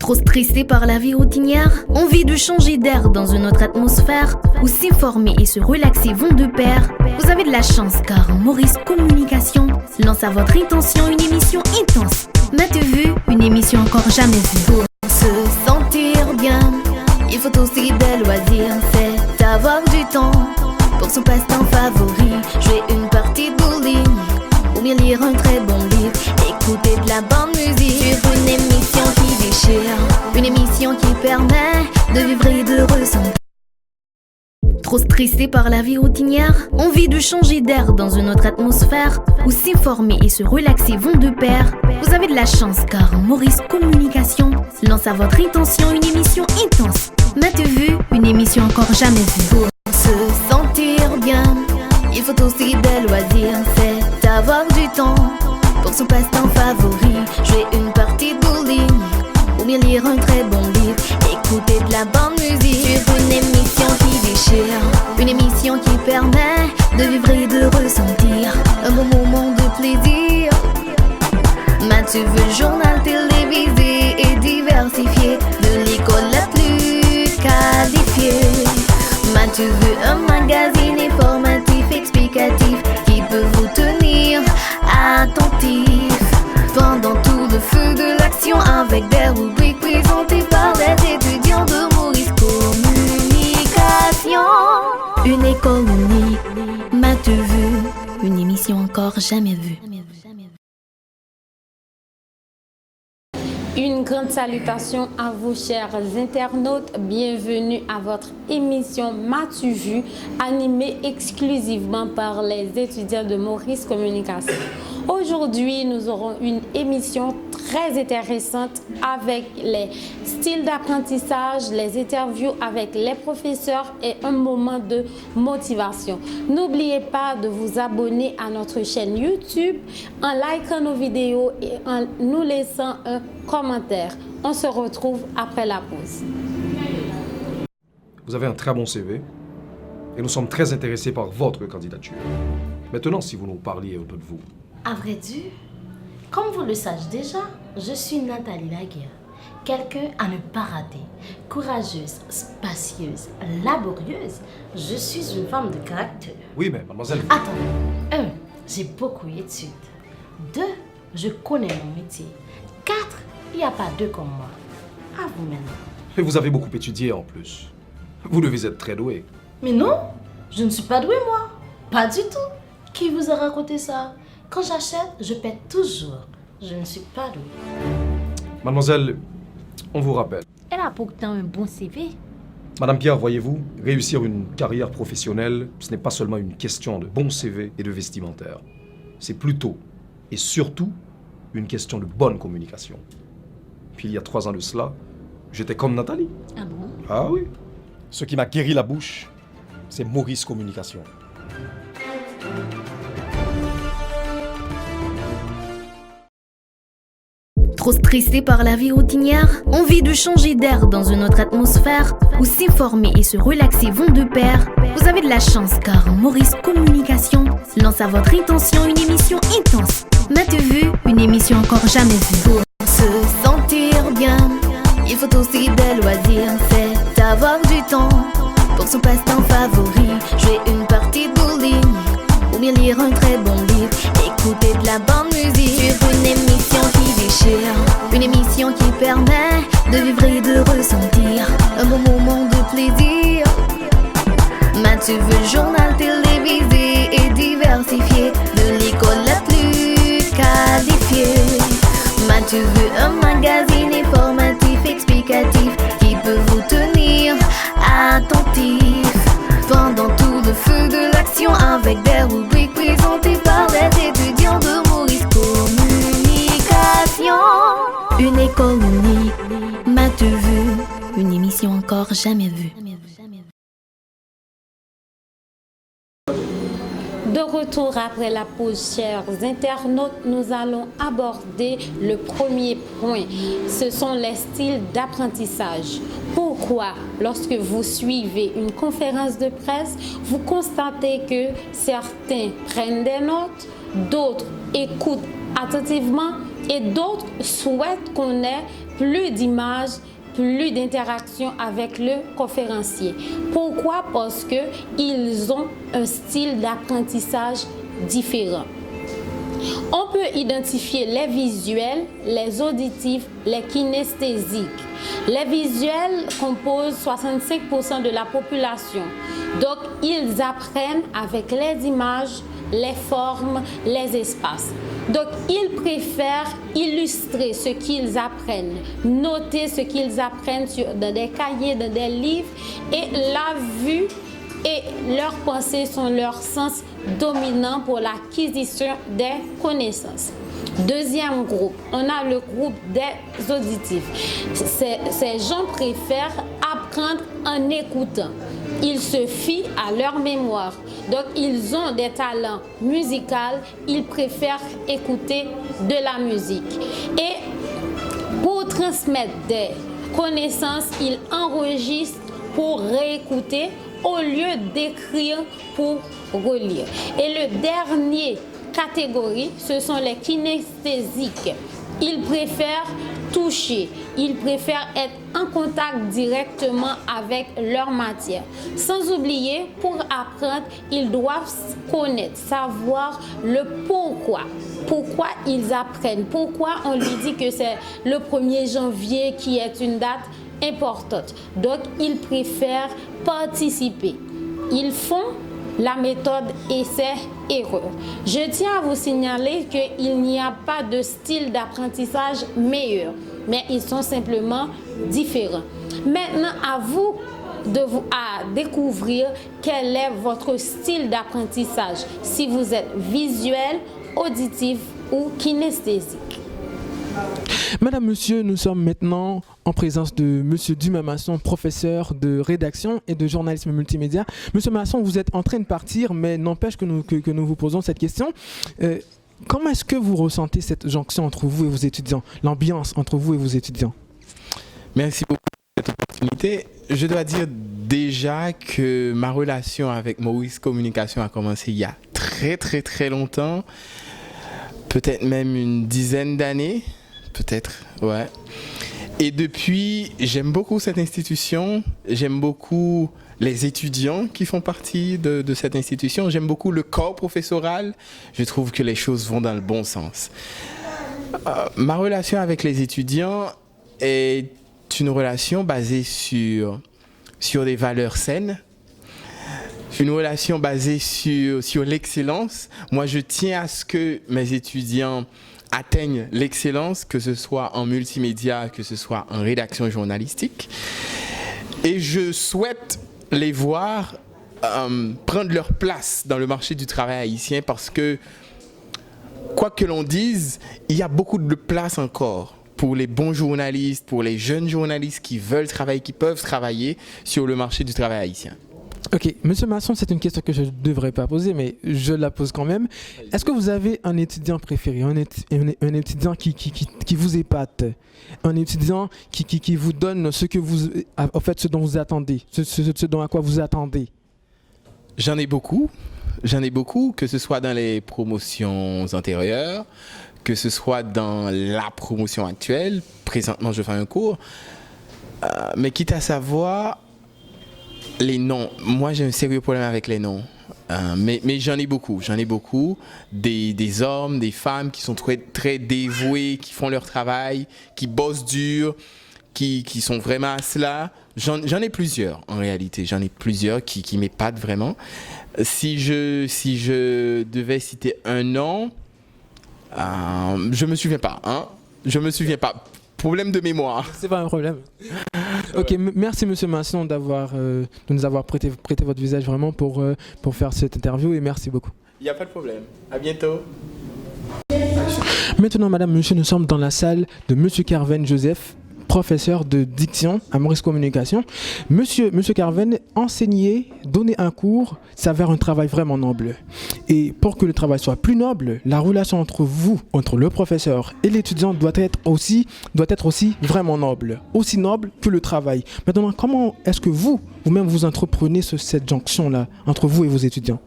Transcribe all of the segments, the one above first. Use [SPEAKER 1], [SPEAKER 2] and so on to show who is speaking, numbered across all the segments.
[SPEAKER 1] Trop stressé par la vie routinière? Envie de changer d'air dans une autre atmosphère? Où s'informer et se relaxer vont de pair? Vous avez de la chance car Maurice Communication lance à votre intention une émission intense. M'as-tu vu? Une émission encore jamais vue. Pour se sentir bien, il faut aussi des loisirs. C'est avoir du temps pour son passe-temps favori. Jouer une partie de bowling ou bien lire un très bon livre. Écouter de la bonne musique sur une émission qui déchire. Une émission qui permet de vivre et de ressentir. Trop stressé par la vie routinière? Envie de changer d'air dans une autre atmosphère? Où s'informer et se relaxer vont de pair? Vous avez de la chance car Maurice Communication lance à votre intention une émission intense. M'as-tu vu? Une émission encore jamais vue. Pour se sentir bien, il faut aussi des loisirs. C'est avoir du temps pour son passe-temps favori. Jouer une partie de bowling ou bien lire un très bon livre. Écouter de la bonne musique sur une émission qui déchire. Une émission qui permet de vivre et de ressentir un bon moment de plaisir. M'as-tu vu? Le journal télévisé et diversifié de l'école la plus qualifiée. M'as-tu vu? Un magazine informatif explicatif qui peut vous tenir attentif pendant tout le feu de l'action, avec des rubriques présentées par des étudiants de Maurice Communication. Une école unique, m'as-tu vu? Une émission encore jamais vue.
[SPEAKER 2] Une grande salutation à vous, chers internautes. Bienvenue à votre émission M'as-tu vu, animée exclusivement par les étudiants de Maurice Communication. Aujourd'hui, nous aurons une émission très intéressante avec les styles d'apprentissage, les interviews avec les professeurs et un moment de motivation. N'oubliez pas de vous abonner à notre chaîne YouTube en likant nos vidéos et en nous laissant un commentaire. On se retrouve après la pause.
[SPEAKER 3] Vous avez un très bon CV et nous sommes très intéressés par votre candidature. Maintenant, si vous nous parliez un peu de vous.
[SPEAKER 4] À vrai dire, comme vous le savez déjà, je suis Nathalie Laguerre. Quelqu'un à ne pas rater. Courageuse, spacieuse, laborieuse. Je suis une femme de caractère.
[SPEAKER 3] Oui, mais mademoiselle...
[SPEAKER 4] Attends. 1. J'ai beaucoup d'études. 2. Je connais mon métier. 4. Il n'y a pas deux comme moi. À vous maintenant.
[SPEAKER 3] Mais vous avez beaucoup étudié en plus. Vous devez être très doué.
[SPEAKER 4] Mais non, je ne suis pas douée moi. Pas du tout. Qui vous a raconté ça? Quand j'achète, je paie toujours. Je ne suis pas douée.
[SPEAKER 3] Mademoiselle, on vous rappelle.
[SPEAKER 4] Elle a pourtant un bon CV.
[SPEAKER 3] Madame Pierre, voyez-vous, réussir une carrière professionnelle, ce n'est pas seulement une question de bon CV et de vestimentaire. C'est plutôt, et surtout, une question de bonne communication. Puis il y a 3 ans de cela, j'étais comme Nathalie.
[SPEAKER 4] Ah bon?
[SPEAKER 3] Ah oui.
[SPEAKER 5] Ce qui m'a guéri la bouche, c'est Maurice Communication.
[SPEAKER 1] Trop stressé par la vie routinière? Envie de changer d'air dans une autre atmosphère? Où s'informer et se relaxer vont de pair? Vous avez de la chance car Maurice Communication lance à votre intention une émission intense. M'as-tu vu? Une émission encore jamais vue. Pour se sentir bien, il faut aussi des loisirs. C'est avoir du temps pour son passe-temps favori. Jouer une partie de bowling ou bien lire un très bon livre. Écouter de la bonne musique sur une émission qui déchire. Une émission qui permet de vivre et de ressentir un bon moment de plaisir. M'as-tu vu? Le journal télévisé et diversifié de l'école la plus qualifiée. M'as-tu vu? Un magazine informatif explicatif qui peut vous tenir attentif pendant tout le feu de l'action, avec des rubriques présentées par des étudiants de Maurice Communication. Une école unique, m'as-tu vu? Une émission encore jamais vue.
[SPEAKER 2] De retour après la pause, chers internautes, nous allons aborder le premier point. Ce sont les styles d'apprentissage. Pourquoi, lorsque vous suivez une conférence de presse, vous constatez que certains prennent des notes, d'autres écoutent attentivement, et d'autres souhaitent qu'on ait plus d'images, plus d'interaction avec le conférencier. Pourquoi? Parce qu'ils ont un style d'apprentissage différent. On peut identifier les visuels, les auditifs, les kinesthésiques. Les visuels composent 65% de la population. Donc, ils apprennent avec les images, les formes, les espaces. Donc, ils préfèrent illustrer ce qu'ils apprennent, noter ce qu'ils apprennent dans des cahiers, dans des livres, et la vue et leurs pensées sont leurs sens dominants pour l'acquisition des connaissances. Deuxième groupe, on a le groupe des auditifs. Ces gens préfèrent apprendre en écoutant. Ils se fient à leur mémoire. Donc, ils ont des talents musicaux, ils préfèrent écouter de la musique. Et pour transmettre des connaissances, ils enregistrent pour réécouter au lieu d'écrire pour relire. Et le dernier catégorie, ce sont les kinesthésiques. Ils préfèrent toucher, ils préfèrent être en contact directement avec leur matière. Sans oublier, pour apprendre, ils doivent connaître, savoir le pourquoi. Pourquoi ils apprennent, pourquoi on lui dit que c'est le 1er janvier qui est une date importante. Donc, ils préfèrent participer. Ils font la méthode essai-erreur. Je tiens à vous signaler qu'il n'y a pas de style d'apprentissage meilleur, mais ils sont simplement différents. Maintenant, à vous à découvrir quel est votre style d'apprentissage, si vous êtes visuel, auditif ou kinesthésique.
[SPEAKER 6] Madame, monsieur, nous sommes maintenant en présence de monsieur Dumas Masson, professeur de rédaction et de journalisme multimédia. Monsieur Masson, vous êtes en train de partir, mais n'empêche que nous vous posons cette question. Comment est-ce que vous ressentez cette jonction entre vous et vos étudiants, l'ambiance entre vous et vos étudiants?
[SPEAKER 7] Merci beaucoup pour cette opportunité. Je dois dire déjà que ma relation avec Maurice Communication a commencé il y a très longtemps, peut-être même une dizaine d'années, peut-être, ouais. Et depuis, j'aime beaucoup cette institution, j'aime beaucoup les étudiants qui font partie de cette institution, j'aime beaucoup le corps professoral, je trouve que les choses vont dans le bon sens. Ma relation avec les étudiants est une relation basée sur des valeurs saines, une relation basée sur l'excellence. Moi, je tiens à ce que mes étudiants atteignent l'excellence, que ce soit en multimédia, que ce soit en rédaction journalistique. Et je souhaite les voir prendre leur place dans le marché du travail haïtien parce que, quoi que l'on dise, il y a beaucoup de place encore pour les bons journalistes, pour les jeunes journalistes qui veulent travailler, qui peuvent travailler sur le marché du travail haïtien.
[SPEAKER 6] Ok, monsieur Masson, c'est une question que je ne devrais pas poser, mais je la pose quand même. Est-ce que vous avez un étudiant préféré, un étudiant qui vous épate, un étudiant qui vous donne ce que vous, en fait, ce dont vous attendez, ce dont à quoi vous attendez?
[SPEAKER 7] J'en ai beaucoup, que ce soit dans les promotions antérieures, que ce soit dans la promotion actuelle. Présentement, je fais un cours, mais quitte à savoir les noms. Moi, j'ai un sérieux problème avec les noms. Mais j'en ai beaucoup. Des hommes, des femmes qui sont très dévoués, qui font leur travail, qui bossent dur, qui sont vraiment à cela. J'en ai plusieurs, en réalité. J'en ai plusieurs qui m'épatent vraiment. Si je devais citer un nom, je me souviens pas. Problème de mémoire.
[SPEAKER 6] C'est pas un problème. Ok, merci monsieur Masson de nous avoir prêté votre visage vraiment pour faire cette interview et merci beaucoup.
[SPEAKER 7] Il n'y a pas de problème. À bientôt.
[SPEAKER 6] Maintenant, madame, monsieur, nous sommes dans la salle de monsieur Carven Joseph, professeur de diction à Maurice Communication. Monsieur Carven, enseigner, donner un cours, s'avère un travail vraiment noble. Et pour que le travail soit plus noble, la relation entre vous, entre le professeur et l'étudiant doit être aussi vraiment noble. Aussi noble que le travail. Maintenant, comment est-ce que vous-même vous entreprenez cette jonction-là entre vous et vos étudiants?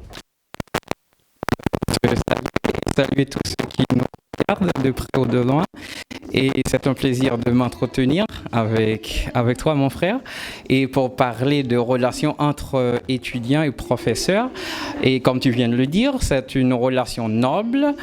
[SPEAKER 8] Saluer tous ceux qui nous regarde de près ou de loin. Et c'est un plaisir de m'entretenir avec toi, mon frère, et pour parler de relations entre étudiants et professeurs. Et comme tu viens de le dire, c'est une relation noble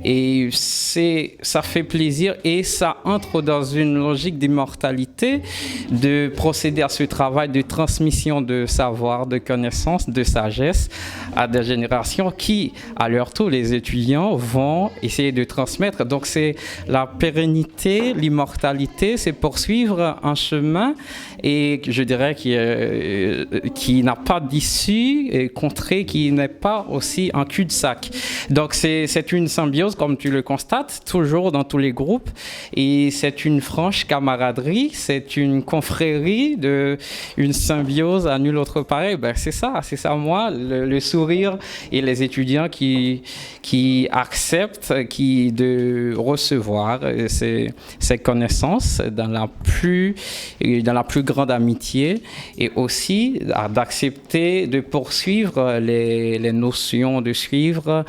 [SPEAKER 8] et ça fait plaisir et ça entre dans une logique d'immortalité de procéder à ce travail de transmission de savoir, de connaissances, de sagesse à des générations qui, à leur tour, les étudiants vont essayer de transmettre. Donc c'est la pérennité, l'immortalité, c'est poursuivre un chemin et je dirais qui n'a pas d'issue et contré, qui n'est pas aussi un cul-de-sac. Donc c'est une symbiose, comme tu le constates, toujours dans tous les groupes, et c'est une franche camaraderie, c'est une confrérie, une symbiose à nul autre pareil. Ben, c'est ça moi, le sourire et les étudiants qui acceptent de recevoir ces connaissances dans la plus grande amitié et aussi d'accepter de poursuivre les notions, de suivre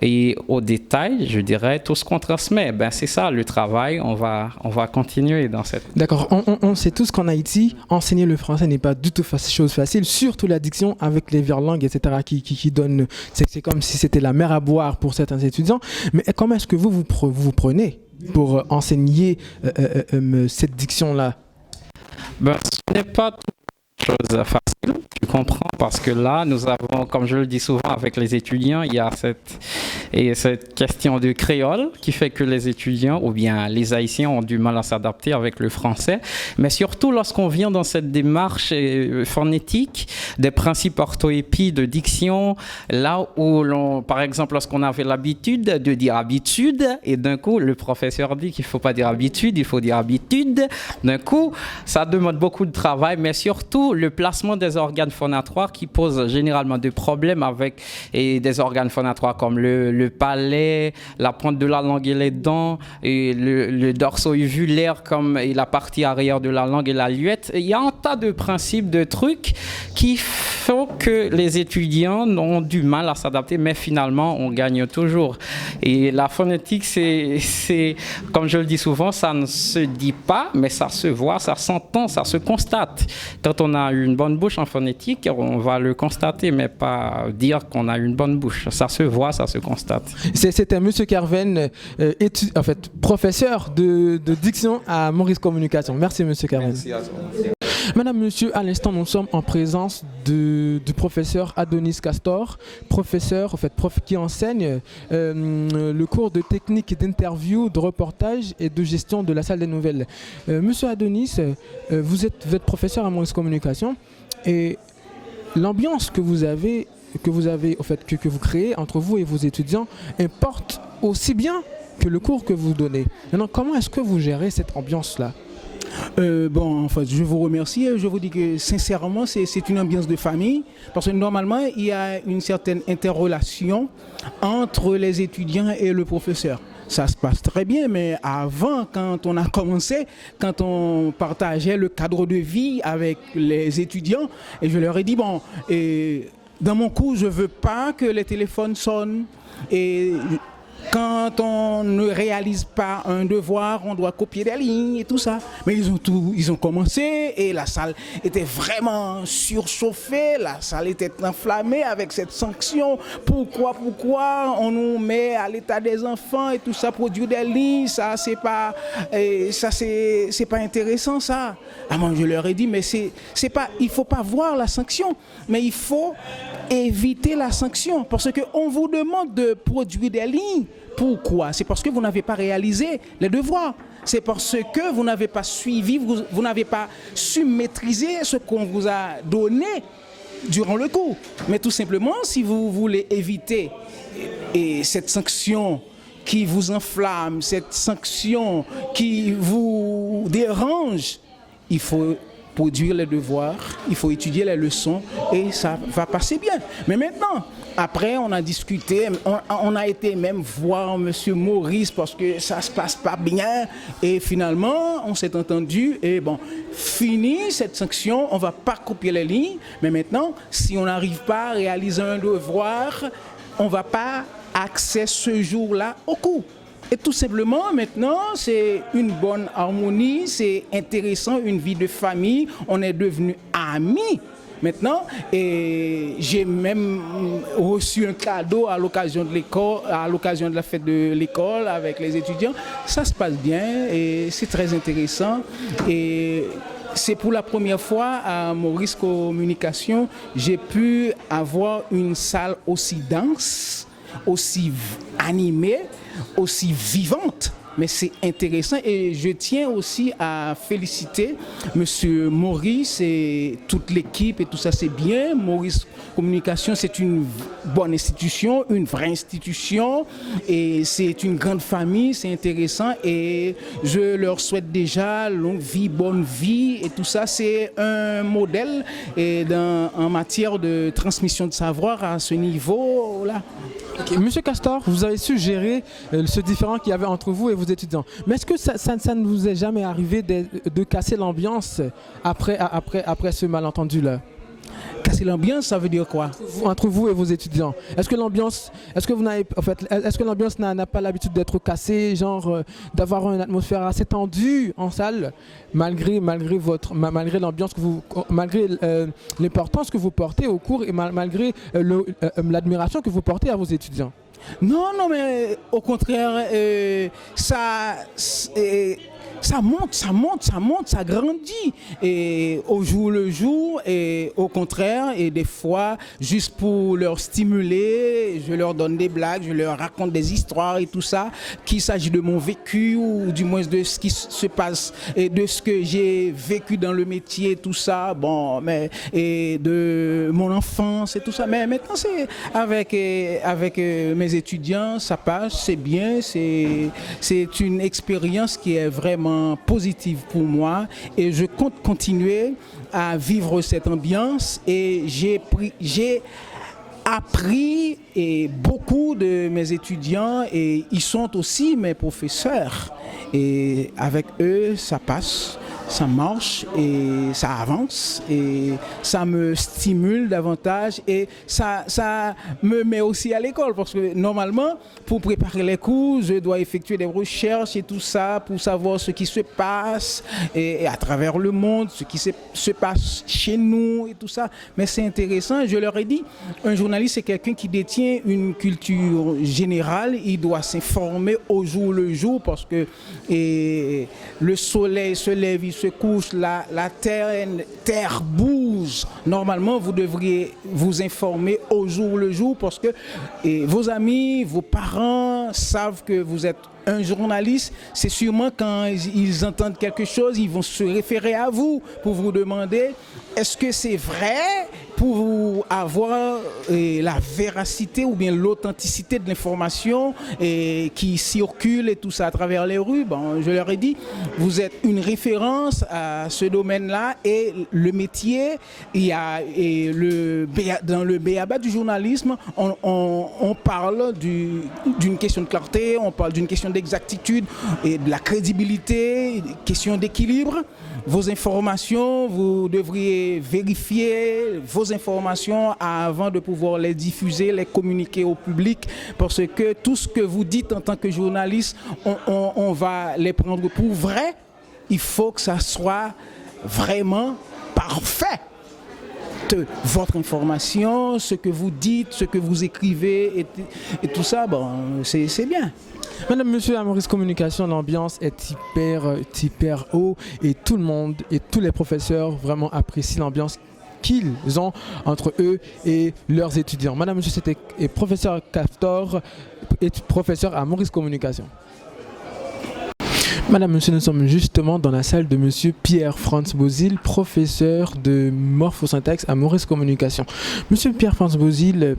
[SPEAKER 8] et au détail, je dirais, tout ce qu'on transmet. Ben, c'est ça le travail, on va continuer dans cette...
[SPEAKER 6] D'accord, on sait tous qu'en Haïti, enseigner le français n'est pas du tout chose facile, surtout la diction avec les verlangues, etc. qui donnent... C'est comme si c'était la mer à boire pour certains étudiants. Mais comment est-ce que vous prenez pour enseigner cette diction-là?
[SPEAKER 8] Ben, ce n'est pas chose facile, tu comprends, parce que là, nous avons, comme je le dis souvent avec les étudiants, il y a cette question de créole qui fait que les étudiants ou bien les Haïtiens ont du mal à s'adapter avec le français, mais surtout lorsqu'on vient dans cette démarche phonétique, des principes orthoépies de diction, là où par exemple, lorsqu'on avait l'habitude de dire habitude, et d'un coup, le professeur dit qu'il ne faut pas dire habitude, il faut dire habitude, d'un coup, ça demande beaucoup de travail, mais surtout, le placement des organes phonatoires qui pose généralement des problèmes avec des organes phonatoires comme le palais, la pointe de la langue et les dents, et le dorso-uvulaire comme et la partie arrière de la langue et la luette. Il y a un tas de principes, de trucs qui font que les étudiants ont du mal à s'adapter, mais finalement, on gagne toujours. Et la phonétique, c'est comme je le dis souvent, ça ne se dit pas, mais ça se voit, ça s'entend, ça se constate. Quand on a une bonne bouche en phonétique, on va le constater, mais pas dire qu'on a une bonne bouche. Ça se voit, ça se constate.
[SPEAKER 6] C'était M. Carven, professeur de diction à Maurice Communication. Merci M. Carven.
[SPEAKER 3] Merci à toi.
[SPEAKER 6] Madame, monsieur, à l'instant, nous sommes en présence du professeur Adonis Castor, professeur qui enseigne le cours de technique d'interview, de reportage et de gestion de la salle des nouvelles. Monsieur Adonis, vous êtes professeur à Maurice Communication et l'ambiance que vous créez entre vous et vos étudiants importe aussi bien que le cours que vous donnez. Maintenant, comment est-ce que vous gérez cette ambiance-là ?
[SPEAKER 9] Je vous remercie et je vous dis que sincèrement, c'est une ambiance de famille parce que normalement, il y a une certaine interrelation entre les étudiants et le professeur. Ça se passe très bien, mais avant, quand on a commencé, quand on partageait le cadre de vie avec les étudiants, et je leur ai dit, dans mon cours, je ne veux pas que les téléphones sonnent et... Quand on ne réalise pas un devoir, on doit copier des lignes et tout ça. Mais ils ont commencé et la salle était vraiment surchauffée, la salle était enflammée avec cette sanction. Pourquoi on nous met à l'état des enfants et tout ça, produire des lignes, c'est pas intéressant ça. Moi je leur ai dit mais il faut pas voir la sanction, mais il faut éviter la sanction parce que on vous demande de produire des lignes. Pourquoi ? C'est parce que vous n'avez pas réalisé les devoirs. C'est parce que vous n'avez pas suivi, vous n'avez pas su maîtriser ce qu'on vous a donné durant le cours. Mais tout simplement, si vous voulez éviter cette sanction qui vous enflamme, cette sanction qui vous dérange, il faut produire les devoirs, il faut étudier les leçons et ça va passer bien. Mais maintenant, après on a discuté, on a été même voir M. Maurice parce que ça se passe pas bien et finalement on s'est entendu et fini cette sanction, on va pas copier les lignes, mais maintenant si on n'arrive pas à réaliser un devoir, on va pas accéder ce jour-là au cours. Et tout simplement, maintenant, c'est une bonne harmonie, c'est intéressant, une vie de famille, on est devenus amis. Maintenant, et j'ai même reçu un cadeau à l'occasion de l'école, à l'occasion de la fête de l'école avec les étudiants. Ça se passe bien et c'est très intéressant. Et c'est pour la première fois à Maurice Communication, j'ai pu avoir une salle aussi dense, aussi animée, aussi vivante. Mais c'est intéressant et je tiens aussi à féliciter Monsieur Maurice et toute l'équipe et tout ça, c'est bien. Maurice Communication, c'est une bonne institution, une vraie institution et c'est une grande famille, c'est intéressant et je leur souhaite déjà longue vie, bonne vie et tout ça. C'est un modèle et en matière de transmission de savoir à ce niveau-là.
[SPEAKER 6] Okay. Monsieur Castor, vous avez su gérer ce différend qu'il y avait entre vous et vos étudiants. Mais est-ce que ça ne vous est jamais arrivé de casser l'ambiance après ce malentendu-là?
[SPEAKER 9] Casser l'ambiance, ça veut dire quoi?
[SPEAKER 6] Entre vous et vos étudiants. Est-ce que l'ambiance n'a pas l'habitude d'être cassée, genre d'avoir une atmosphère assez tendue en salle, malgré l'ambiance malgré l'importance que vous portez au cours et malgré l'admiration que vous portez à vos étudiants?
[SPEAKER 9] Non, mais au contraire, ça monte, ça grandit et au jour le jour et au contraire et des fois juste pour leur stimuler, je leur donne des blagues, je leur raconte des histoires et tout ça, qu'il s'agit de mon vécu ou du moins de ce qui se passe et de ce que j'ai vécu dans le métier, tout ça, bon, mais et de mon enfance et tout ça, mais maintenant c'est avec mes étudiants, ça passe, c'est bien, c'est une expérience qui est vraiment positive pour moi et je compte continuer à vivre cette ambiance et j'ai appris et beaucoup de mes étudiants et ils sont aussi mes professeurs et avec eux ça passe, ça marche et ça avance et ça me stimule davantage et ça me met aussi à l'école parce que normalement pour préparer les cours je dois effectuer des recherches et tout ça pour savoir ce qui se passe et à travers le monde, ce qui se passe chez nous et tout ça, mais c'est intéressant. Je leur ai dit, un journaliste c'est quelqu'un qui détient une culture générale, il doit s'informer au jour le jour parce que le soleil se lève, il se couche, la terre bouge. Normalement, vous devriez vous informer au jour le jour parce que vos amis, vos parents savent que vous êtes un journaliste. C'est sûrement quand ils entendent quelque chose, ils vont se référer à vous pour vous demander est-ce que c'est vrai, pour avoir la véracité ou bien l'authenticité de l'information qui circule et tout ça à travers les rues. Bon, je leur ai dit, vous êtes une référence à ce domaine-là et le métier, il y a dans le b.a.-ba du journalisme, on parle d'une question de clarté, on parle d'une question d'exactitude et de la crédibilité, question d'équilibre. Vos informations, vous devriez vérifier vos informations avant de pouvoir les diffuser, les communiquer au public, parce que tout ce que vous dites en tant que journaliste, on va les prendre pour vrai. Il faut que ça soit vraiment parfait. Votre information, ce que vous dites, ce que vous écrivez et tout ça, bon, c'est bien.
[SPEAKER 6] Madame, monsieur, à Maurice Communication, l'ambiance est hyper haut et tout le monde et tous les professeurs vraiment apprécient l'ambiance qu'ils ont entre eux et leurs étudiants. Madame, monsieur, c'était professeur Castor et professeur à Maurice Communication. Madame, monsieur, nous sommes justement dans la salle de monsieur Pierre-Franz Bozil, professeur de morphosyntaxe à Maurice Communication. Monsieur Pierre-Franz Bozil,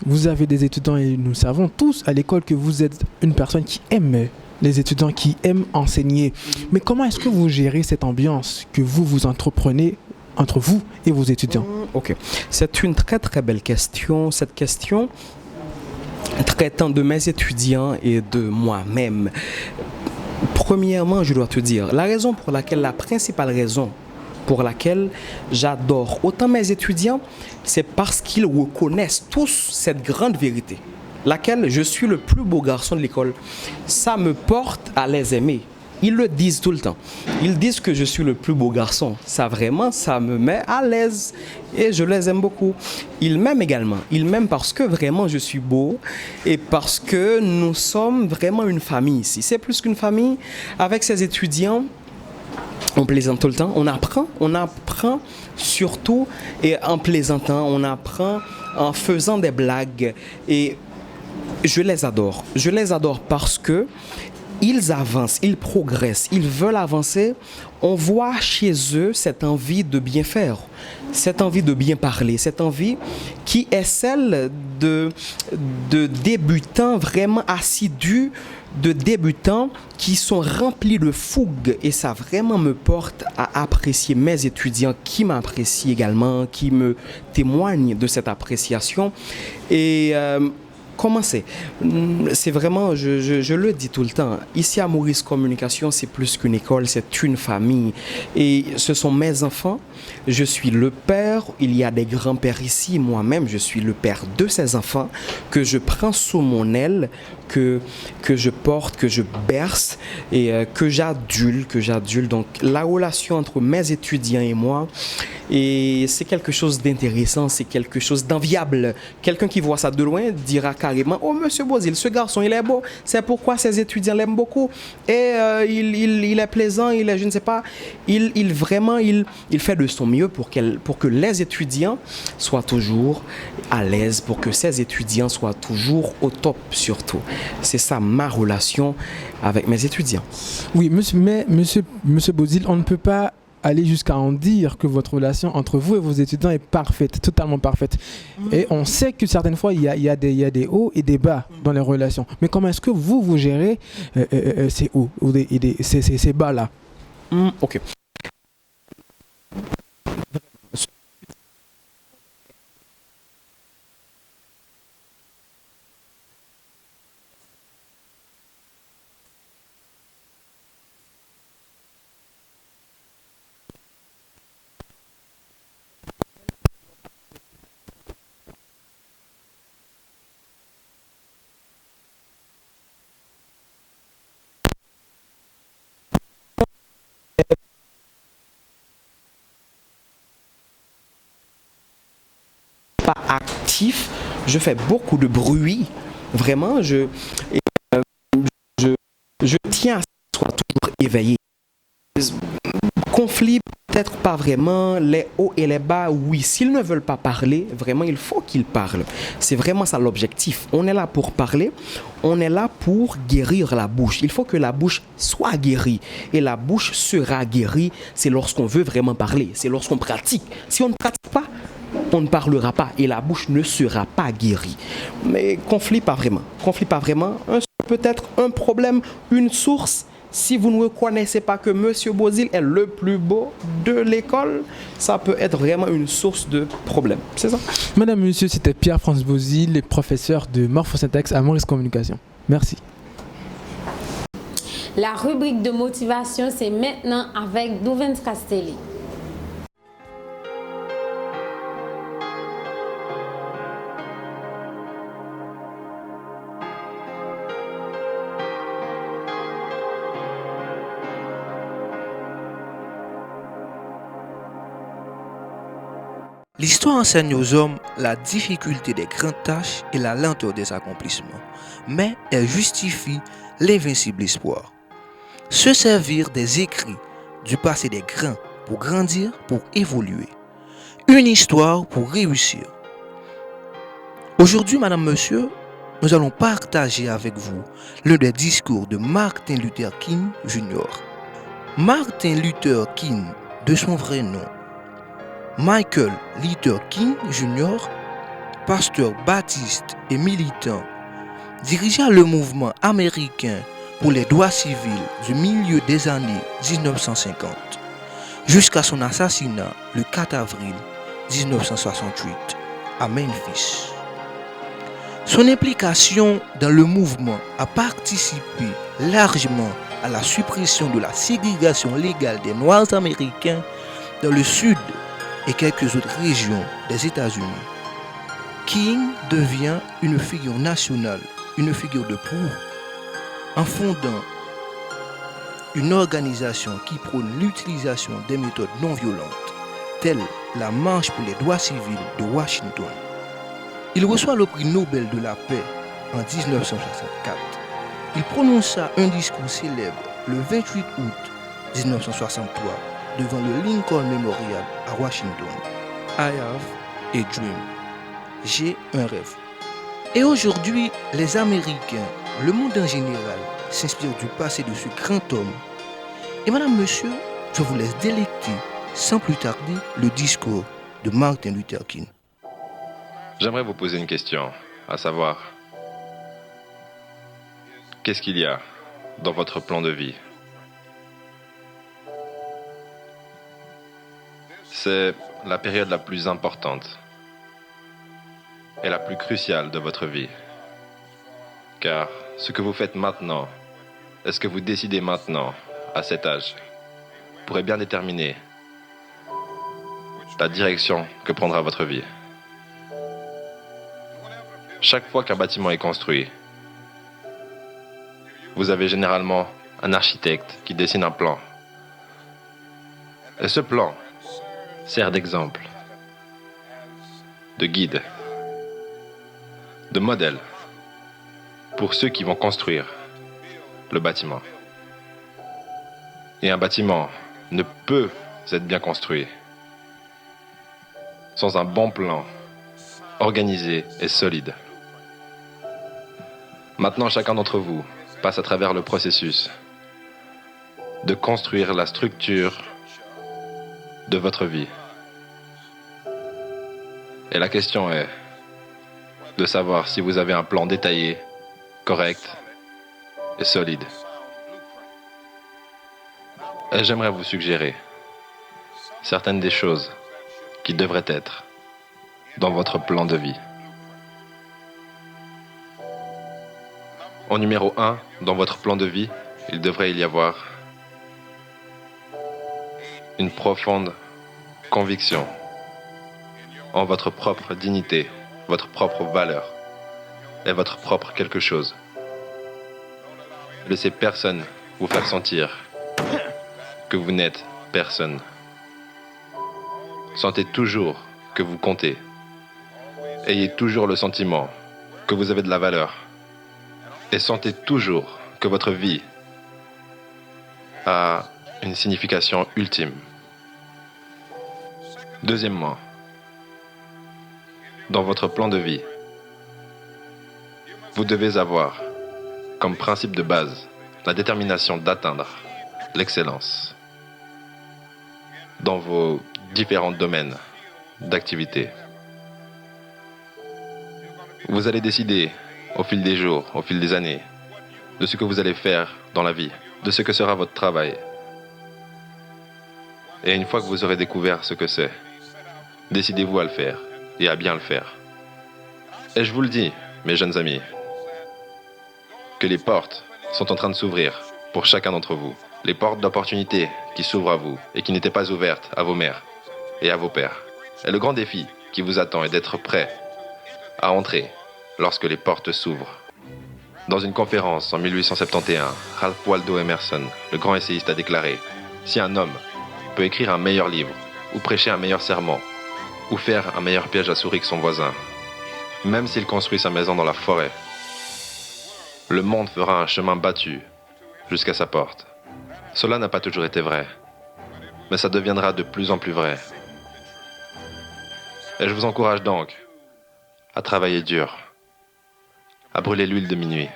[SPEAKER 6] vous avez des étudiants et nous savons tous à l'école que vous êtes une personne qui aime les étudiants, qui aime enseigner. Mais comment est-ce que vous gérez cette ambiance que vous entreprenez entre vous et vos étudiants?
[SPEAKER 10] Ok, c'est une très très belle question. Cette question traitant de mes étudiants et de moi-même. Premièrement, je dois te dire, la principale raison pour laquelle j'adore autant mes étudiants, c'est parce qu'ils reconnaissent tous cette grande vérité. laquelle je suis le plus beau garçon de l'école, ça me porte à les aimer. Ils le disent tout le temps. Ils disent que je suis le plus beau garçon. Ça vraiment, ça me met à l'aise. Et je les aime beaucoup. Ils m'aiment également. Ils m'aiment parce que vraiment je suis beau. Et parce que nous sommes vraiment une famille ici. C'est plus qu'une famille. Avec ces étudiants, on plaisante tout le temps. On apprend surtout. Et en plaisantant, on apprend en faisant des blagues. Et je les adore. Je les adore parce que ils avancent, ils progressent, ils veulent avancer. On voit chez eux cette envie de bien faire, cette envie de bien parler, cette envie qui est celle de débutants vraiment assidus, de débutants qui sont remplis de fougue. Et ça vraiment me porte à apprécier mes étudiants qui m'apprécient également, qui me témoignent de cette appréciation. Et comment c'est vraiment, je le dis tout le temps, ici à Maurice Communication, c'est plus qu'une école, c'est une famille. Et ce sont mes enfants, je suis le père, il y a des grands-pères ici, moi-même, je suis le père de ces enfants que je prends sous mon aile, que je porte, que je berce et que j'adule. Donc la relation entre mes étudiants et moi, et c'est quelque chose d'intéressant, c'est quelque chose d'enviable. Quelqu'un qui voit ça de loin dira carrément: oh monsieur Bozil, ce garçon il est beau, c'est pourquoi ses étudiants l'aiment beaucoup. Et il est plaisant, il est, je ne sais pas, il fait de son mieux pour que les étudiants soient toujours à l'aise, pour que ces étudiants soient toujours au top surtout. C'est ça ma relation avec mes étudiants.
[SPEAKER 6] Oui, monsieur Bozil, on ne peut pas aller jusqu'à en dire que votre relation entre vous et vos étudiants est parfaite, totalement parfaite. Et on sait que certaines fois, il y a des hauts et des bas dans les relations. Mais comment est-ce que vous gérez ces hauts et ces bas-là?
[SPEAKER 10] Ok. Actif, je fais beaucoup de bruit, vraiment, je tiens à ce que je sois toujours éveillé. Conflit, peut-être pas vraiment, les hauts et les bas, oui, s'ils ne veulent pas parler, vraiment, il faut qu'ils parlent. C'est vraiment ça l'objectif. On est là pour parler, on est là pour guérir la bouche. Il faut que la bouche soit guérie. Et la bouche sera guérie, c'est lorsqu'on veut vraiment parler, c'est lorsqu'on pratique. Si on ne pratique pas, on ne parlera pas et la bouche ne sera pas guérie. Mais conflit pas vraiment. Peut-être un problème, une source. Si vous ne reconnaissez pas que monsieur Bozil est le plus beau de l'école, ça peut être vraiment une source de problème. C'est ça?
[SPEAKER 6] Madame, monsieur, c'était Pierre-France Bozil, professeur de morphosyntaxe à Maurice Communication. Merci.
[SPEAKER 2] La rubrique de motivation, c'est maintenant avec Douvens Castelli.
[SPEAKER 11] L'histoire enseigne aux hommes la difficulté des grandes tâches et la lenteur des accomplissements, mais elle justifie l'invincible espoir. Se servir des écrits du passé des grands pour grandir, pour évoluer. Une histoire pour réussir. Aujourd'hui, madame, monsieur, nous allons partager avec vous l'un des discours de Martin Luther King Jr. Martin Luther King, de son vrai nom, Michael Luther King Jr., pasteur baptiste et militant, dirigea le mouvement américain pour les droits civils du milieu des années 1950 jusqu'à son assassinat le 4 avril 1968 à Memphis. Son implication dans le mouvement a participé largement à la suppression de la ségrégation légale des Noirs américains dans le sud et quelques autres régions des États-Unis. King devient une figure nationale, une figure de proue, en fondant une organisation qui prône l'utilisation des méthodes non violentes, telles la Marche pour les droits civils de Washington. Il reçoit le prix Nobel de la paix en 1964. Il prononça un discours célèbre le 28 août 1963 devant le Lincoln Memorial à Washington. I have a dream. J'ai un rêve. Et aujourd'hui, les Américains, le monde en général, s'inspirent du passé de ce grand homme. Et madame, monsieur, je vous laisse délecter sans plus tarder le discours de Martin Luther King.
[SPEAKER 12] J'aimerais vous poser une question, à savoir, qu'est-ce qu'il y a dans votre plan de vie? C'est la période la plus importante et la plus cruciale de votre vie. Car ce que vous faites maintenant, est-ce que vous décidez maintenant, à cet âge, pourrait bien déterminer la direction que prendra votre vie. Chaque fois qu'un bâtiment est construit, vous avez généralement un architecte qui dessine un plan. Et ce plan sert d'exemple, de guide, de modèle pour ceux qui vont construire le bâtiment. Et un bâtiment ne peut être bien construit sans un bon plan, organisé et solide. Maintenant, chacun d'entre vous passe à travers le processus de construire la structure de votre vie. Et la question est de savoir si vous avez un plan détaillé, correct et solide. Et j'aimerais vous suggérer certaines des choses qui devraient être dans votre plan de vie. En numéro 1, dans votre plan de vie, il devrait y avoir une profonde conviction en votre propre dignité, votre propre valeur et votre propre quelque chose. Laissez personne vous faire sentir que vous n'êtes personne. Sentez toujours que vous comptez. Ayez toujours le sentiment que vous avez de la valeur. Et sentez toujours que votre vie a une signification ultime. Deuxièmement, dans votre plan de vie, vous devez avoir comme principe de base la détermination d'atteindre l'excellence dans vos différents domaines d'activité. Vous allez décider au fil des jours, au fil des années, de ce que vous allez faire dans la vie, de ce que sera votre travail. Et une fois que vous aurez découvert ce que c'est, décidez-vous à le faire et à bien le faire. Et je vous le dis, mes jeunes amis, que les portes sont en train de s'ouvrir pour chacun d'entre vous. Les portes d'opportunité qui s'ouvrent à vous et qui n'étaient pas ouvertes à vos mères et à vos pères. Et le grand défi qui vous attend est d'être prêt à entrer lorsque les portes s'ouvrent. Dans une conférence en 1871, Ralph Waldo Emerson, le grand essayiste, a déclaré « Si un homme peut écrire un meilleur livre, ou prêcher un meilleur sermon, ou faire un meilleur piège à souris que son voisin, même s'il construit sa maison dans la forêt, le monde fera un chemin battu jusqu'à sa porte. » Cela n'a pas toujours été vrai, mais ça deviendra de plus en plus vrai. Et je vous encourage donc à travailler dur, à brûler l'huile de minuit.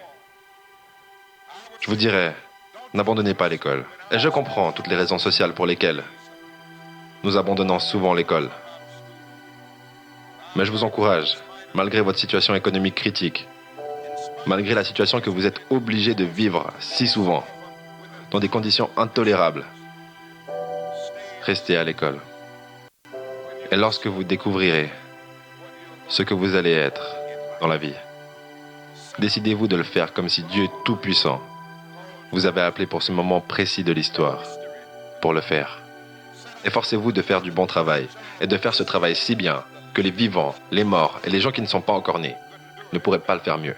[SPEAKER 12] Je vous dirais, n'abandonnez pas l'école. Et je comprends toutes les raisons sociales pour lesquelles nous abandonnons souvent l'école. Mais je vous encourage, malgré votre situation économique critique, malgré la situation que vous êtes obligé de vivre si souvent, dans des conditions intolérables, restez à l'école. Et lorsque vous découvrirez ce que vous allez être dans la vie, décidez-vous de le faire comme si Dieu Tout-Puissant vous avait appelé pour ce moment précis de l'histoire, pour le faire. Efforcez-vous de faire du bon travail et de faire ce travail si bien que les vivants, les morts et les gens qui ne sont pas encore nés ne pourraient pas le faire mieux.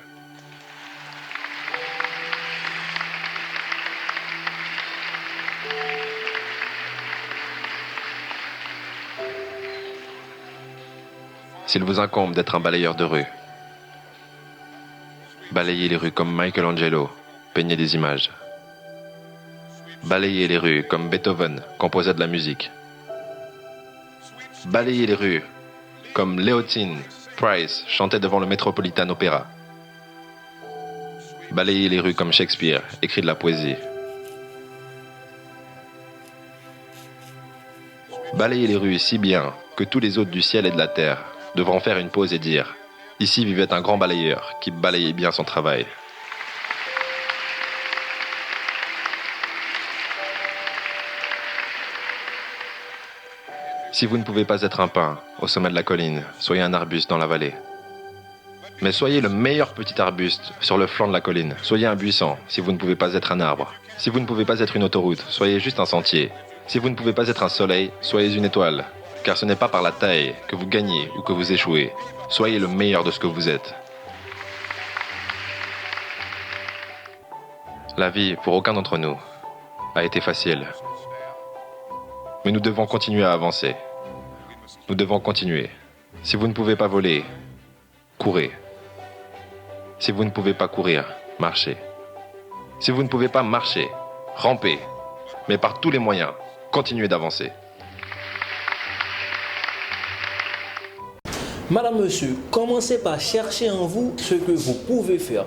[SPEAKER 12] S'il vous incombe d'être un balayeur de rue, balayez les rues comme Michelangelo peignait des images. Balayez les rues comme Beethoven composait de la musique. Balayez les rues comme Leontine Price chantait devant le Metropolitan Opera. Balayez les rues comme Shakespeare écrit de la poésie. Balayez les rues si bien que tous les hôtes du ciel et de la terre devront faire une pause et dire « Ici vivait un grand balayeur qui balayait bien son travail ». Si vous ne pouvez pas être un pin au sommet de la colline, soyez un arbuste dans la vallée. Mais soyez le meilleur petit arbuste sur le flanc de la colline. Soyez un buisson si vous ne pouvez pas être un arbre. Si vous ne pouvez pas être une autoroute, soyez juste un sentier. Si vous ne pouvez pas être un soleil, soyez une étoile. Car ce n'est pas par la taille que vous gagnez ou que vous échouez. Soyez le meilleur de ce que vous êtes. La vie, pour aucun d'entre nous, a été facile. Mais nous devons continuer à avancer. Nous devons continuer. Si vous ne pouvez pas voler, courez. Si vous ne pouvez pas courir, marchez. Si vous ne pouvez pas marcher, rampez. Mais par tous les moyens, continuez d'avancer.
[SPEAKER 13] Madame, monsieur, commencez par chercher en vous ce que vous pouvez faire.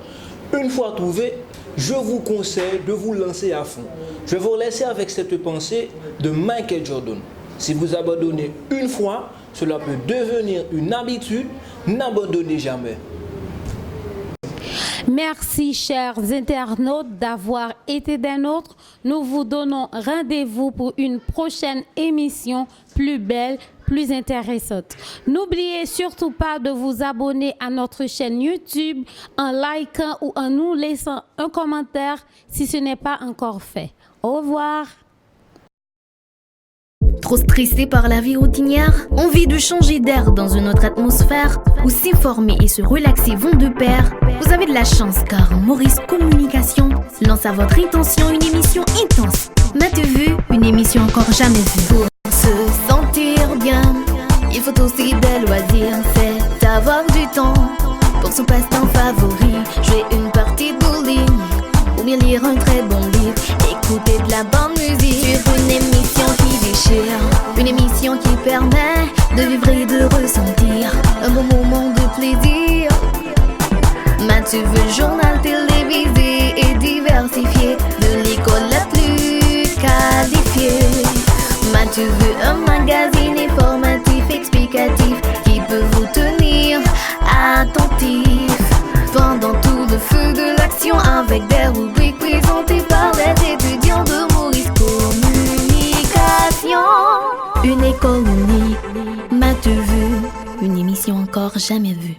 [SPEAKER 13] Une fois trouvé, je vous conseille de vous lancer à fond. Je vais vous laisser avec cette pensée de Michael Jordan. Si vous abandonnez une fois, cela peut devenir une habitude. N'abandonnez jamais.
[SPEAKER 2] Merci, chers internautes, d'avoir été des nôtres. Nous vous donnons rendez-vous pour une prochaine émission plus belle, plus intéressante. N'oubliez surtout pas de vous abonner à notre chaîne YouTube en likant ou en nous laissant un commentaire si ce n'est pas encore fait. Au revoir.
[SPEAKER 1] Trop stressé par la vie routinière? Envie de changer d'air dans une autre atmosphère? Où s'informer et se relaxer vont de pair? Vous avez de la chance car Maurice Communication lance à votre intention une émission intense. M'as-tu vu? Une émission encore jamais vue. Pour se sentir bien, il faut aussi des loisirs. C'est avoir du temps pour son passe-temps favori. Jouer une partie de bowling ou bien lire un très bon livre. Écouter de la bonne musique sur une émission qui déchire. Une émission qui permet de vivre et de ressentir un bon moment de plaisir. M'as-tu vu le journal télévisé et diversifié de l'école la plus qualifiée? M'as-tu vu un magazine informatif explicatif qui peut vous tenir attentif pendant tout le feu de l'action avec des rubriques présentées par les étudiants de Maurice Communication. Une école unique, m'as-tu vu? Une émission encore jamais vue.